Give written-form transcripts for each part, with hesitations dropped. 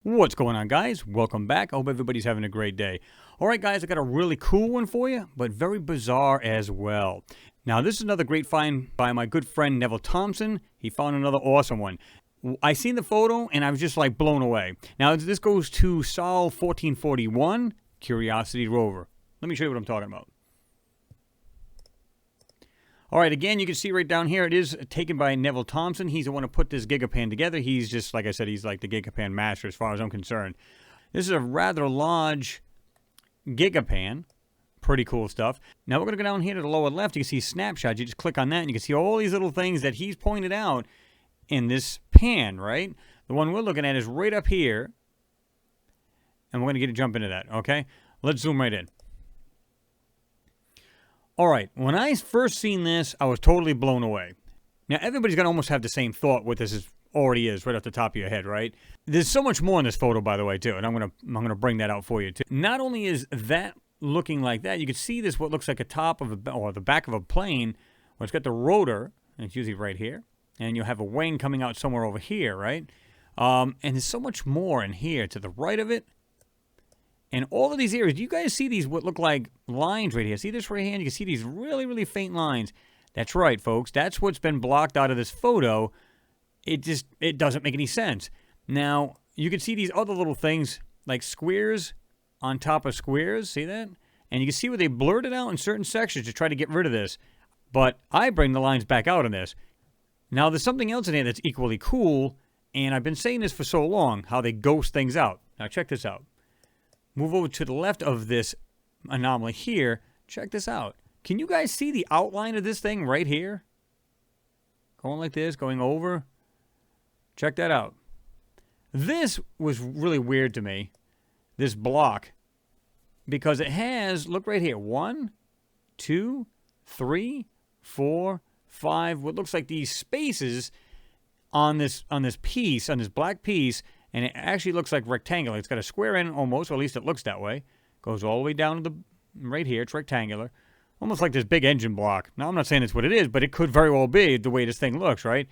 What's going on, guys? Welcome back. I hope everybody's having a great day. All right, guys, I got a really cool one for you, but very bizarre as well. Now, this is another great find by my good friend Neville Thompson. He found another awesome one. I seen the photo, and I was just like blown away. Now, this goes to Sol 1441, Curiosity rover. Let me show you what I'm talking about. All right, again, you can see right down here, it is taken by Neville Thompson. He's the one who put this gigapan together. He's just, like I said, he's like the gigapan master as far as I'm concerned. This is a rather large gigapan. Pretty cool stuff. Now, we're going to go down here to the lower left. You can see snapshots. You just click on that, and you can see all these little things that he's pointed out in this pan, right? The one we're looking at is right up here, and we're going to get a jump into that, okay? Let's zoom right in. All right, when I first seen this, I was totally blown away. Now, everybody's going to almost have the same thought what this already is right off the top of your head, right? There's so much more in this photo, by the way, too, and I'm gonna bring that out for you, too. Not only is that looking like that, you can see this what looks like a top of or the back of a plane, where it's got the rotor, and it's usually right here, and you'll have a wing coming out somewhere over here, right? And there's so much more in here to the right of it. And all of these areas, do you guys see these what look like lines right here? See this right here? You can see these really, really faint lines. That's right, folks. That's what's been blocked out of this photo. It doesn't make any sense. Now, you can see these other little things like squares on top of squares. See that? And you can see where they blurred it out in certain sections to try to get rid of this. But I bring the lines back out in this. Now, there's something else in here that's equally cool. And I've been saying this for so long, how they ghost things out. Now, check this out. Move over to the left of this anomaly here. Check this out. Can you guys see the outline of this thing right here? Going like this, going over. Check that out. This was really weird to me, this block, because it has, look right here, 1, 2, 3, 4, 5, what looks like these spaces on this piece, on this black piece. And it actually looks like rectangular. It's got a square end almost, or at least it looks that way. Goes all the way down to the right here. It's rectangular. Almost like this big engine block. Now, I'm not saying it's what it is, but it could very well be the way this thing looks, right?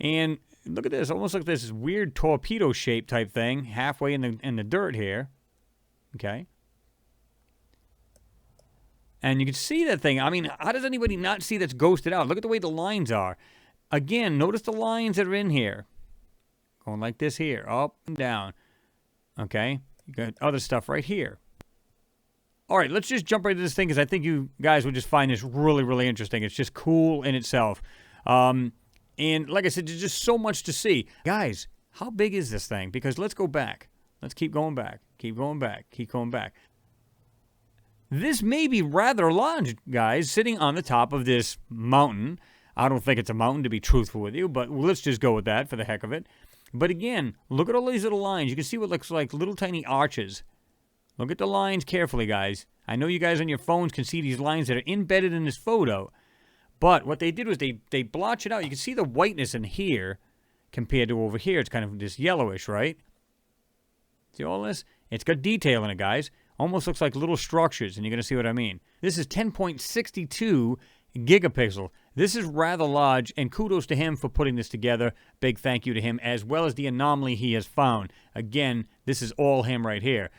And look at this. Almost like this weird torpedo shape type thing halfway in the dirt here. Okay. And you can see that thing. I mean, how does anybody not see that's ghosted out? Look at the way the lines are. Again, notice the lines that are in here. Going like this here, up and down. Okay? You got other stuff right here. All right, let's just jump right into this thing because I think you guys would just find this really, really interesting. It's just cool in itself. And like I said, there's just so much to see. Guys, how big is this thing? Because let's go back. Let's keep going back. Keep going back. Keep going back. This may be rather large, guys, sitting on the top of this mountain. I don't think it's a mountain, to be truthful with you, but let's just go with that for the heck of it. But again, look at all these little lines. You can see what looks like little tiny arches. Look at the lines carefully, guys. I know you guys on your phones can see these lines that are embedded in this photo. But what they did was they blotched it out. You can see the whiteness in here compared to over here. It's kind of this yellowish, right? See all this? It's got detail in it, guys. Almost looks like little structures, and you're going to see what I mean. This is 10.62 gigapixel. This is rather large, and kudos to him for putting this together. Big thank you to him, as well as the anomaly he has found. Again, this is all him right here.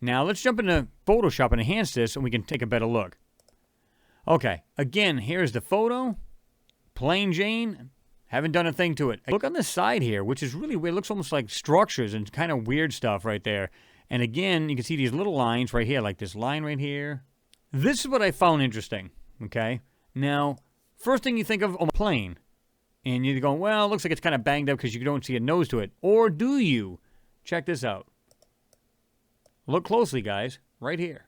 Now, let's jump into Photoshop and enhance this, and we can take a better look. Okay, again, here's the photo. Plain Jane. Haven't done a thing to it. Look on the side here, which is really weird. It looks almost like structures and kind of weird stuff right there. And again, you can see these little lines right here, like this line right here. This is what I found interesting, okay? Now, first thing you think of a plane, and you're going, well, it looks like it's kind of banged up because you don't see a nose to it. Or do you? Check this out. Look closely, guys, right here.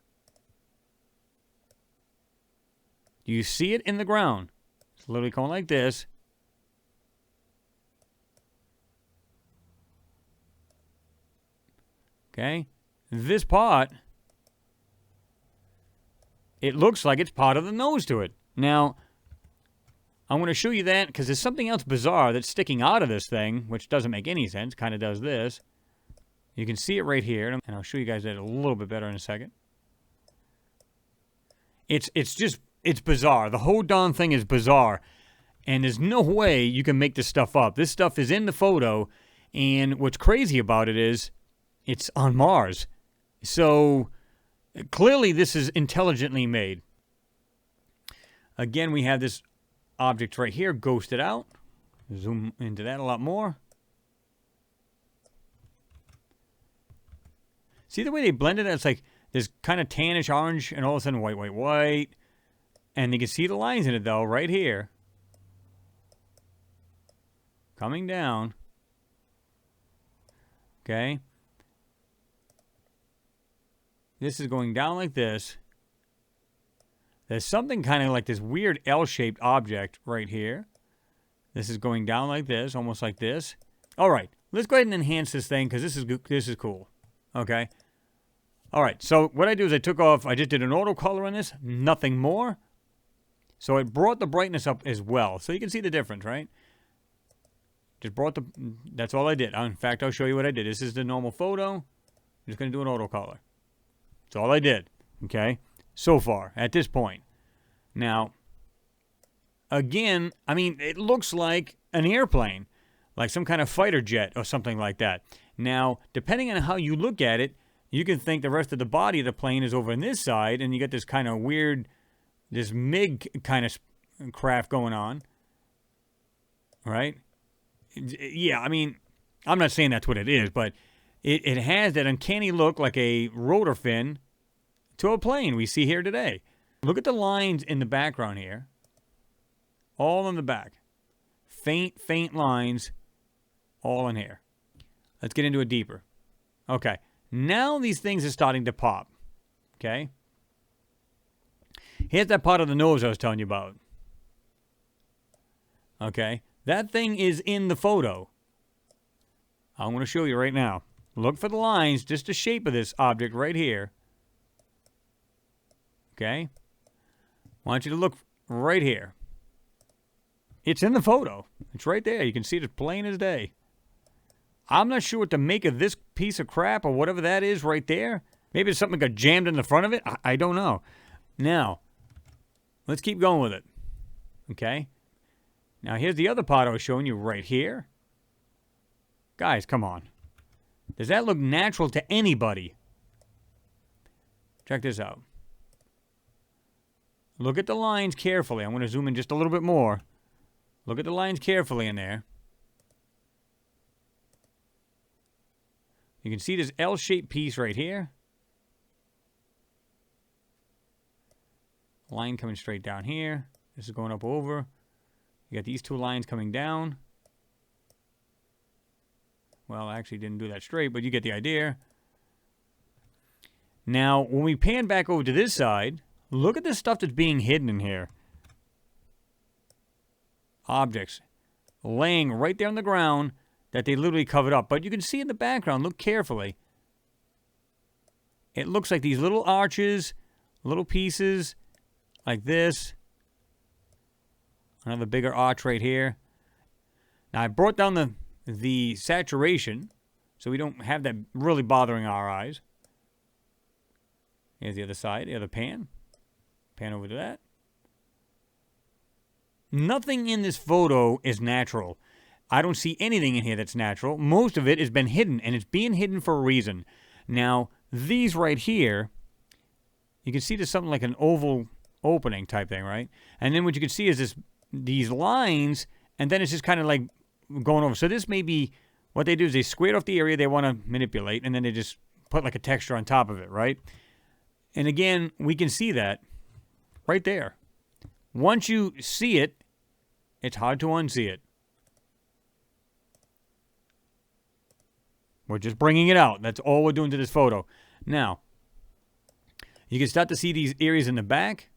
Do you see it in the ground? It's literally going like this. Okay? This part, it looks like it's part of the nose to it. Now, I'm going to show you that because there's something else bizarre that's sticking out of this thing, which doesn't make any sense. Kind of does this. You can see it right here, and I'll show you guys that a little bit better in a second. It's bizarre. The whole darn thing is bizarre, and there's no way you can make this stuff up. This stuff is in the photo, and what's crazy about it is It's on Mars. So clearly this is intelligently made. Again, we have this object right here, ghosted out. Zoom into that a lot more. See the way they blended it? It's like this kind of tannish orange and all of a sudden white, white, white. And you can see the lines in it though, right here. Coming down. Okay. This is going down like this. There's something kind of like this weird L-shaped object right here. This is going down like this, almost like this. All right, let's go ahead and enhance this thing because this is cool. Okay. All right, so what I do is I just did an auto color on this, nothing more. So it brought the brightness up as well. So you can see the difference, right? That's all I did. In fact, I'll show you what I did. This is the normal photo. I'm just going to do an auto color. That's all I did, okay? So far, at this point. Now, again, I mean, it looks like an airplane, like some kind of fighter jet or something like that. Now, depending on how you look at it, you can think the rest of the body of the plane is over on this side, and you get this kind of weird, this MiG kind of craft going on, right? Yeah, I mean, I'm not saying that's what it is, but it has that uncanny look like a rotor fin to a plane we see here today. Look at the lines in the background here. All in the back. Faint, faint lines all in here. Let's get into it deeper. Okay. Now these things are starting to pop. Okay. Here's that part of the nose I was telling you about. Okay. That thing is in the photo. I'm going to show you right now. Look for the lines, just the shape of this object right here. Okay? I want you to look right here. It's in the photo. It's right there. You can see it as plain as day. I'm not sure what to make of this piece of crap or whatever that is right there. Maybe it's something that got jammed in the front of it. I don't know. Now, let's keep going with it. Okay? Now, here's the other part I was showing you right here. Guys, come on. Does that look natural to anybody? Check this out. Look at the lines carefully. I'm going to zoom in just a little bit more. Look at the lines carefully in there. You can see this L-shaped piece right here. Line coming straight down here. This is going up over. You got these two lines coming down. Well, I actually didn't do that straight, but you get the idea. Now, when we pan back over to this side, look at the stuff that's being hidden in here. Objects laying right there on the ground that they literally covered up. But you can see in the background, look carefully. It looks like these little arches, little pieces like this. Another bigger arch right here. Now, I brought down the saturation so we don't have that really bothering our eyes. Here's the other side, the other pan. Pan over to that. Nothing in this photo is natural. I don't see anything in here that's natural. Most of it has been hidden, and it's being hidden for a reason. Now, these right here, you can see there's something like an oval opening type thing, right? And then what you can see is these lines, and then it's just kind of like going over. So this may be, what they do is they squared off the area they want to manipulate, and then they just put like a texture on top of it, right? And again, we can see that right there. Once you see it, it's hard to unsee it. We're just bringing it out. That's all we're doing to this photo. Now, you can start to see these areas in the back.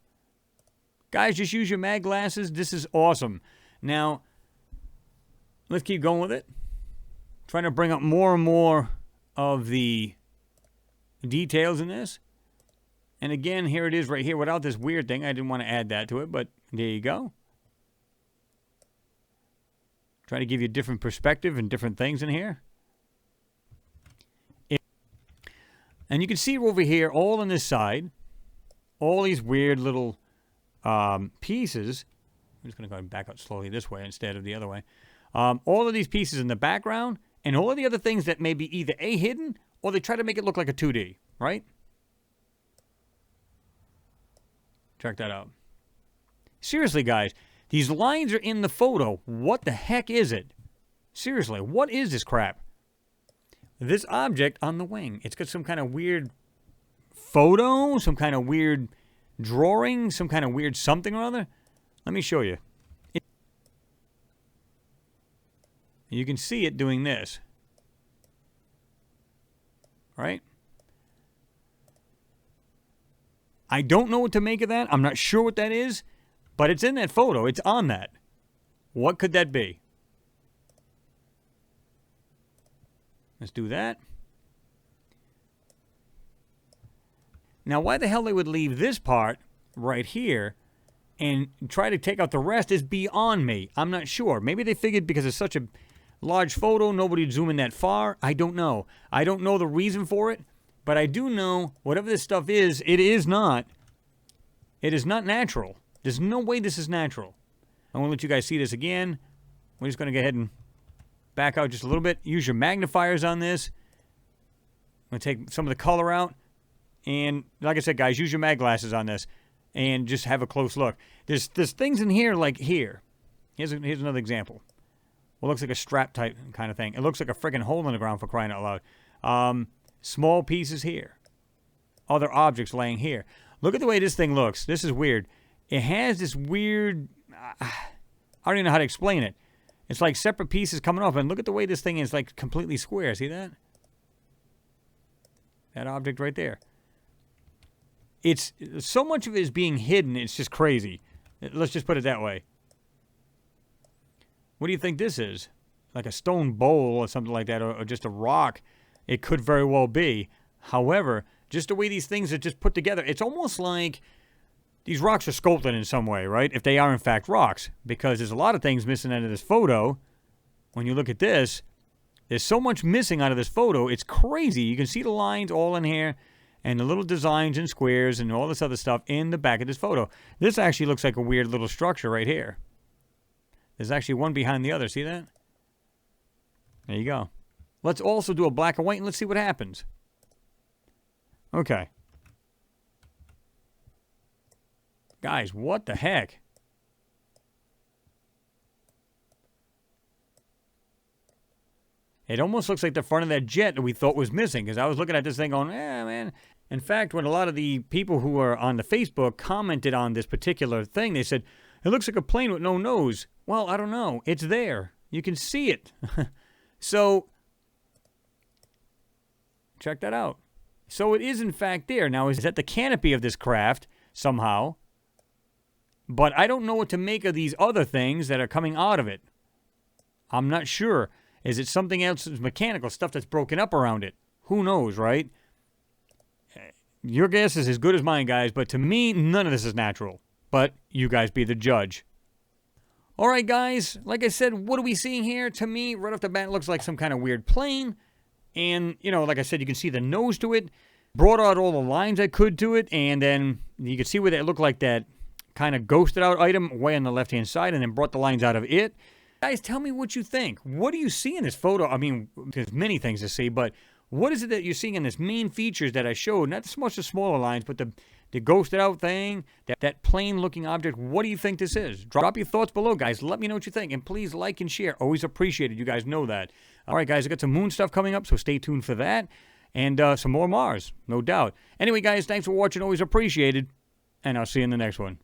Guys, just use your mag glasses. This is awesome. Now, let's keep going with it. Trying to bring up more and more of the details in this. And again, here it is right here without this weird thing. I didn't want to add that to it, but there you go. Try to give you a different perspective and different things in here. And you can see over here, all on this side, all these weird little pieces. I'm just going to go and back out slowly this way instead of the other way. All of these pieces in the background and all of the other things that may be either A, hidden or they try to make it look like a 2D, right? Check that out. Seriously, guys, these lines are in the photo. What the heck is it? Seriously, what is this crap? This object on the wing, it's got some kind of weird photo, some kind of weird drawing, some kind of weird something or other. Let me show you. You can see it doing this. Right? I don't know what to make of that. I'm not sure what that is, but it's in that photo. It's on that. What could that be? Let's do that. Now, why the hell they would leave this part right here and try to take out the rest is beyond me. I'm not sure. Maybe they figured because it's such a large photo, nobody would zoom in that far. I don't know. I don't know the reason for it, but I do know whatever this stuff is, it is not natural. There's no way this is natural. I want to let you guys see this again. We're just going to go ahead and back out just a little bit. Use your magnifiers on this. I'm going to take some of the color out. And like I said, guys, use your mag glasses on this and just have a close look. There's things in here like here. Here's another example. What looks like a strap type kind of thing. It looks like a friggin' hole in the ground, for crying out loud. Small pieces here. Other objects laying here. Look at the way this thing looks. This is weird. It has this weird... I don't even know how to explain it. It's like separate pieces coming off. And look at the way this thing is like completely square. See that? That object right there. It's so much of it is being hidden. It's just crazy. Let's just put it that way. What do you think this is? Like a stone bowl or something like that, or just a rock? It could very well be. However, just the way these things are just put together, it's almost like these rocks are sculpted in some way, right? If they are in fact rocks, because there's a lot of things missing out of this photo. When you look at this, there's so much missing out of this photo. It's crazy. You can see the lines all in here, and the little designs and squares and all this other stuff in the back of this photo. This actually looks like a weird little structure right here. There's actually one behind the other. See that? There you go. Let's also do a black and white and let's see what happens. Okay. Guys, what the heck? It almost looks like the front of that jet that we thought was missing, because I was looking at this thing going, man. In fact, when a lot of the people who are on the Facebook commented on this particular thing, they said, it looks like a plane with no nose. Well, I don't know. It's there. You can see it. So, check that out. So it is in fact there. Now, is that the canopy of this craft somehow? But I don't know what to make of these other things that are coming out of it. I'm not sure. Is it something else, mechanical stuff that's broken up around it? Who knows, right? Your guess is as good as mine, guys, but to me, none of this is natural. But you guys be the judge. All right, guys, like I said, what are we seeing here? To me, right off the bat, it looks like some kind of weird plane. And, you know, like I said, you can see the nose to it. Brought out all the lines I could to it. And then you can see where that looked like that kind of ghosted out item way on the left-hand side. And then brought the lines out of it. Guys, tell me what you think. What do you see in this photo? I mean, there's many things to see, but what is it that you're seeing in this main features that I showed? Not so much the smaller lines, but the ghosted out thing, that plain looking object. What do you think this is? Drop your thoughts below, guys. Let me know what you think. And please like and share. Always appreciated. You guys know that. All right, guys, I got some moon stuff coming up, so stay tuned for that. And some more Mars, no doubt. Anyway, guys, thanks for watching. Always appreciated. And I'll see you in the next one.